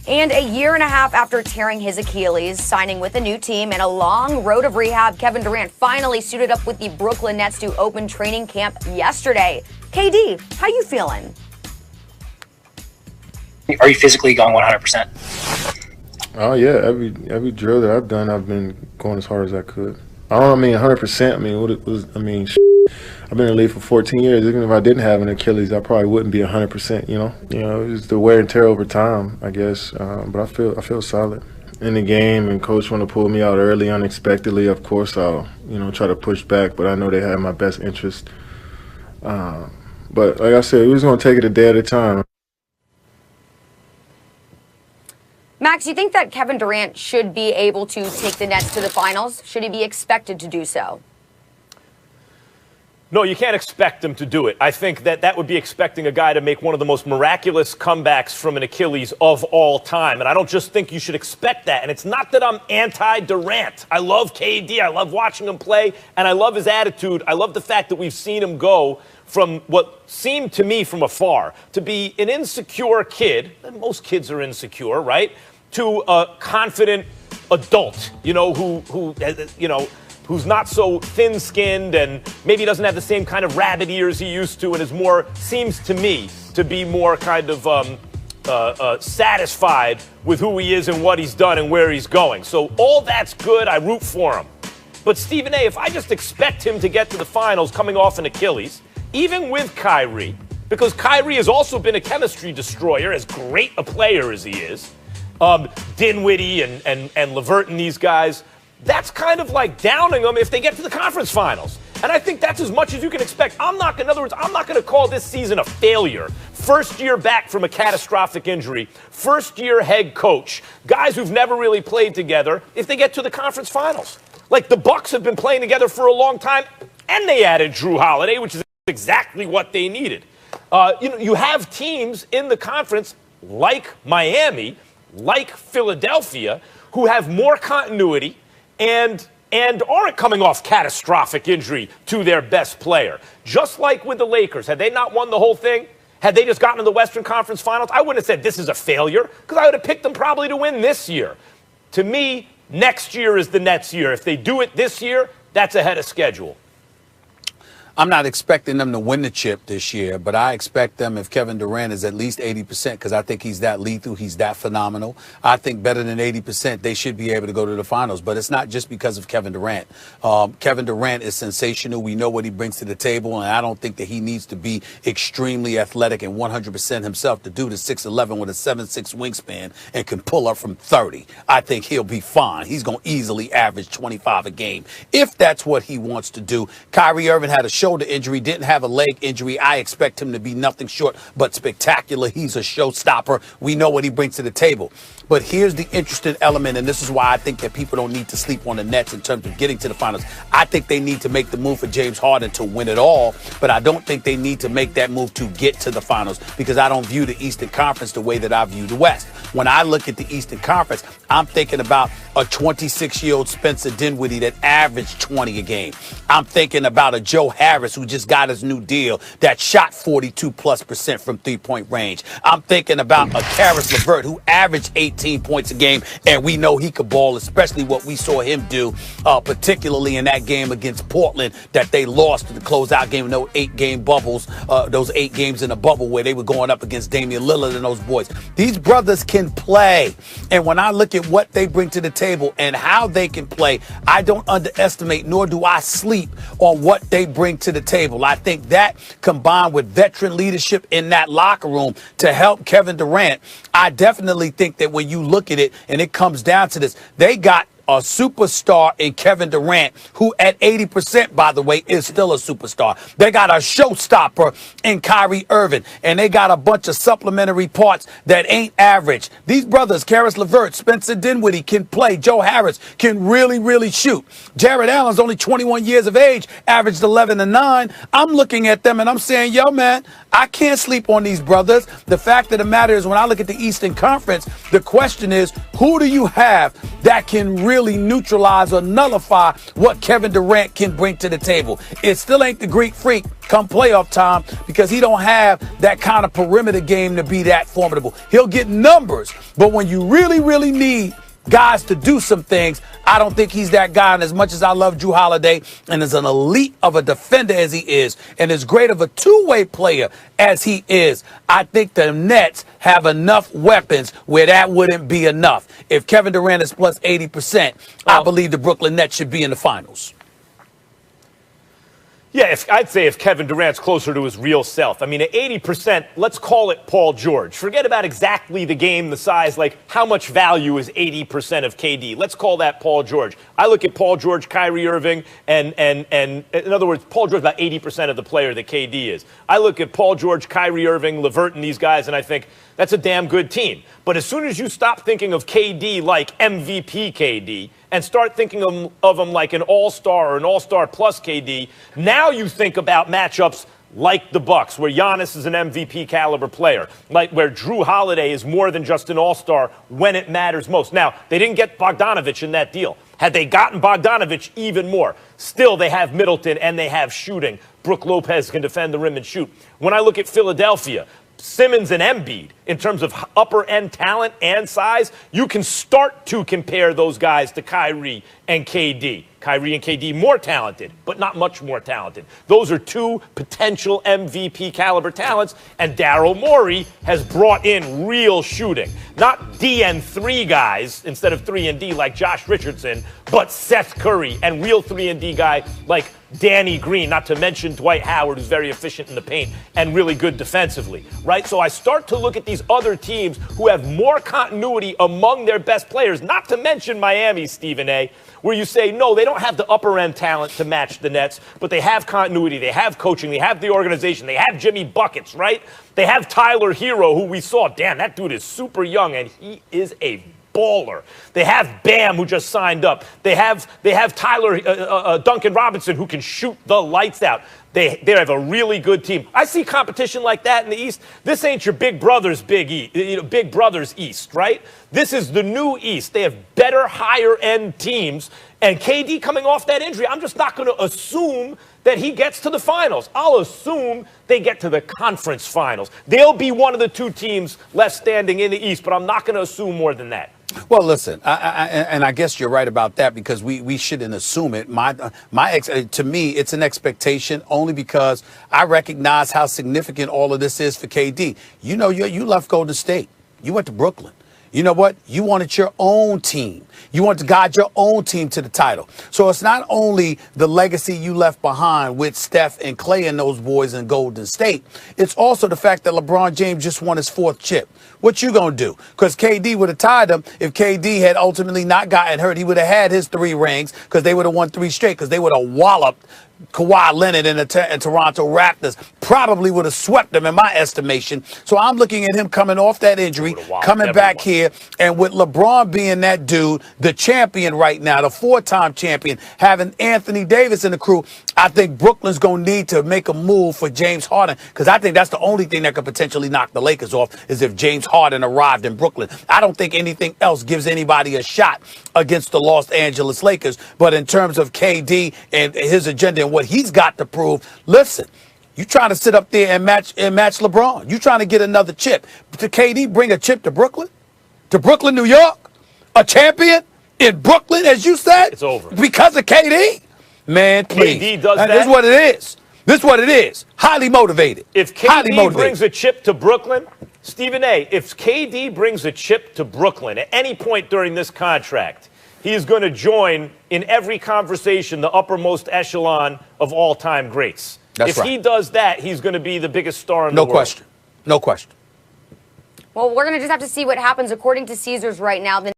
And a year and a half after tearing his Achilles, signing with a new team, and a long road of rehab, Kevin Durant finally suited up with the Brooklyn Nets to open training camp yesterday. KD, how you feeling? Are you physically going 100%? Oh yeah, every drill that I've done, I've been going as hard as I could. I don't mean 100%. I mean, what it was. I mean, I've been in the league for 14 years. Even if I didn't have an Achilles, I probably wouldn't be 100%. It's the wear and tear over time, I guess. But I feel solid in the game. And coach want to pull me out early, unexpectedly. Of course, I'll try to push back. But I know they have my best interest. But like I said, we're just gonna take it a day at a time. Max, you think that Kevin Durant should be able to take the Nets to the finals? Should he be expected to do so? No, you can't expect him to do it. I think that would be expecting a guy to make one of the most miraculous comebacks from an Achilles of all time. And I don't just think you should expect that. And it's not that I'm anti-Durant. I love KD. I love watching him play. And I love his attitude. I love the fact that we've seen him go from what seemed to me from afar to be an insecure kid, and most kids are insecure, right, to a confident adult, who's not so thin-skinned and maybe doesn't have the same kind of rabbit ears he used to, and is more, seems to me, to be more kind of satisfied with who he is and what he's done and where he's going. So all that's good. I root for him. But Stephen A., if I just expect him to get to the finals coming off an Achilles, even with Kyrie, because Kyrie has also been a chemistry destroyer, as great a player as he is, Dinwiddie and LeVert and these guys, that's kind of like downing them if they get to the conference finals. And I think that's as much as you can expect. In other words, I'm not going to call this season a failure. First year back from a catastrophic injury, first year head coach, guys who've never really played together, if they get to the conference finals. Like the Bucks have been playing together for a long time, and they added Drew Holiday, which is exactly what they needed. You have teams in the conference like Miami, like Philadelphia, who have more continuity and aren't coming off catastrophic injury to their best player. Just like with the Lakers, had they not won the whole thing, had they just gotten to the Western Conference Finals, I wouldn't have said this is a failure, because I would have picked them probably to win this year. To me, next year is the Nets' year. If they do it this year, that's ahead of schedule. I'm not expecting them to win the chip this year, but I expect them, if Kevin Durant is at least 80%, because I think he's that lethal, he's that phenomenal. I think better than 80%, they should be able to go to the finals. But it's not just because of Kevin Durant. Kevin Durant is sensational. We know what he brings to the table, and I don't think that he needs to be extremely athletic and 100% himself to do the 6'11" with a 7'6" wingspan and can pull up from 30. I think he'll be fine. He's going to easily average 25 a game if that's what he wants to do. Kyrie Irving had a shoulder injury, didn't have a leg injury. I expect him to be nothing short but spectacular. He's a showstopper. We know what he brings to the table. But here's the interesting element, and this is why I think that people don't need to sleep on the Nets in terms of getting to the finals. I think they need to make the move for James Harden to win it all, but I don't think they need to make that move to get to the finals, because I don't view the Eastern Conference the way that I view the West. When I look at the Eastern Conference, I'm thinking about a 26-year-old Spencer Dinwiddie that averaged 20 a game. I'm thinking about a Joe Harris who just got his new deal that shot 42+% from three-point range. I'm thinking about a Karis LeVert who averaged 18 points a game, and we know he could ball, especially what we saw him do, particularly in that game against Portland that they lost in the closeout game in those 8-game bubbles, those 8 games in a bubble where they were going up against Damian Lillard and those boys. These brothers can play, and when I look at what they bring to the table and how they can play, I don't underestimate nor do I sleep on what they bring to the table. I think that, combined with veteran leadership in that locker room to help Kevin Durant, I definitely think that when you look at it and it comes down to this, they got a superstar in Kevin Durant, who at 80%, by the way, is still a superstar. They got a showstopper in Kyrie Irving, and they got a bunch of supplementary parts that ain't average. These brothers, Karis LeVert, Spencer Dinwiddie, can play. Joe Harris can really, really shoot. Jared Allen's only 21 years of age, averaged 11 and 9. I'm looking at them and I'm saying, yo, man, I can't sleep on these brothers. The fact of the matter is, when I look at the Eastern Conference, the question is, who do you have that can really neutralize or nullify what Kevin Durant can bring to the table? It still ain't the Greek Freak come playoff time, because he don't have that kind of perimeter game to be that formidable. He'll get numbers, but when you really, really need guys to do some things, I don't think he's that guy. And as much as I love Drew Holiday, and as an elite of a defender as he is, and as great of a two-way player as he is, I think the Nets have enough weapons where that wouldn't be enough. If Kevin Durant is plus 80%, I believe the Brooklyn Nets should be in the finals. Yeah, I'd say if Kevin Durant's closer to his real self. I mean, at 80%, let's call it Paul George. Forget about exactly the game, the size, like how much value is 80% of KD. Let's call that Paul George. I look at Paul George, Kyrie Irving, and in other words, Paul George about 80% of the player that KD is. I look at Paul George, Kyrie Irving, LeVert, and these guys, and I think that's a damn good team. But as soon as you stop thinking of KD like MVP KD and start thinking of him like an all-star or an all-star plus KD, now you think about matchups like the Bucks, where Giannis is an MVP caliber player, like where Drew Holiday is more than just an all-star when it matters most. Now, they didn't get Bogdanovich in that deal. Had they gotten Bogdanovich, even more. Still, they have Middleton and they have shooting. Brook Lopez can defend the rim and shoot. When I look at Philadelphia, Simmons and Embiid, in terms of upper-end talent and size, you can start to compare those guys to Kyrie and KD. Kyrie and KD more talented, but not much more talented. Those are two potential MVP caliber talents, and Daryl Morey has brought in real shooting. Not D and 3 guys instead of 3 and D like Josh Richardson, but Seth Curry and real 3 and D guy like Danny Green, not to mention Dwight Howard, who's very efficient in the paint and really good defensively, right? So I start to look at these other teams who have more continuity among their best players, not to mention Miami, Stephen A., where you say, no, they don't have the upper-end talent to match the Nets, but they have continuity, they have coaching, they have the organization, they have Jimmy Buckets, right? They have Tyler Hero, who we saw. Damn, that dude is super young, and he is a baller. They have Bam, who just signed up. They have Tyler Duncan Robinson, who can shoot the lights out. They have a really good team. I see competition like that in the East. This ain't your Big Brother's Big Brother's East, right? This is the new East. They have better, higher-end teams. And KD coming off that injury, I'm just not going to assume that he gets to the finals. I'll assume they get to the conference finals. They'll be one of the two teams left standing in the East, but I'm not going to assume more than that. Well, listen, I guess you're right about that, because we shouldn't assume it. To me, it's an expectation only because I recognize how significant all of this is for KD. You know, you left Golden State. You went to Brooklyn. You know what? You wanted your own team. You wanted to guide your own team to the title. So it's not only the legacy you left behind with Steph and Clay and those boys in Golden State. It's also the fact that LeBron James just won his 4th chip. What you going to do? Because KD would have tied him. If KD had ultimately not gotten hurt, he would have had his 3 rings, because they would have won 3 straight, because they would have walloped Kawhi Leonard and Toronto Raptors. Probably would have swept them, in my estimation. So I'm looking at him coming off that injury, coming back here, and with LeBron being that dude, the champion right now, the 4-time champion, having Anthony Davis in the crew, I think Brooklyn's going to need to make a move for James Harden, because I think that's the only thing that could potentially knock the Lakers off, is if James Harden arrived in Brooklyn. I don't think anything else gives anybody a shot against the Los Angeles Lakers. But in terms of KD and his agenda and what he's got to prove, listen, you trying to sit up there and match LeBron. You trying to get another chip. To KD, bring a chip to Brooklyn? To Brooklyn, New York? A champion in Brooklyn, as you said? It's over. Because of KD? Man, please. KD does that. This is what it is. This is what it is. Highly motivated. If KD brings a chip to Brooklyn, Stephen A., if KD brings a chip to Brooklyn at any point during this contract, he is going to join in every conversation the uppermost echelon of all-time greats. If he does that, he's going to be the biggest star in the world. No question. No question. Well, we're going to just have to see what happens. According to Caesars right now, the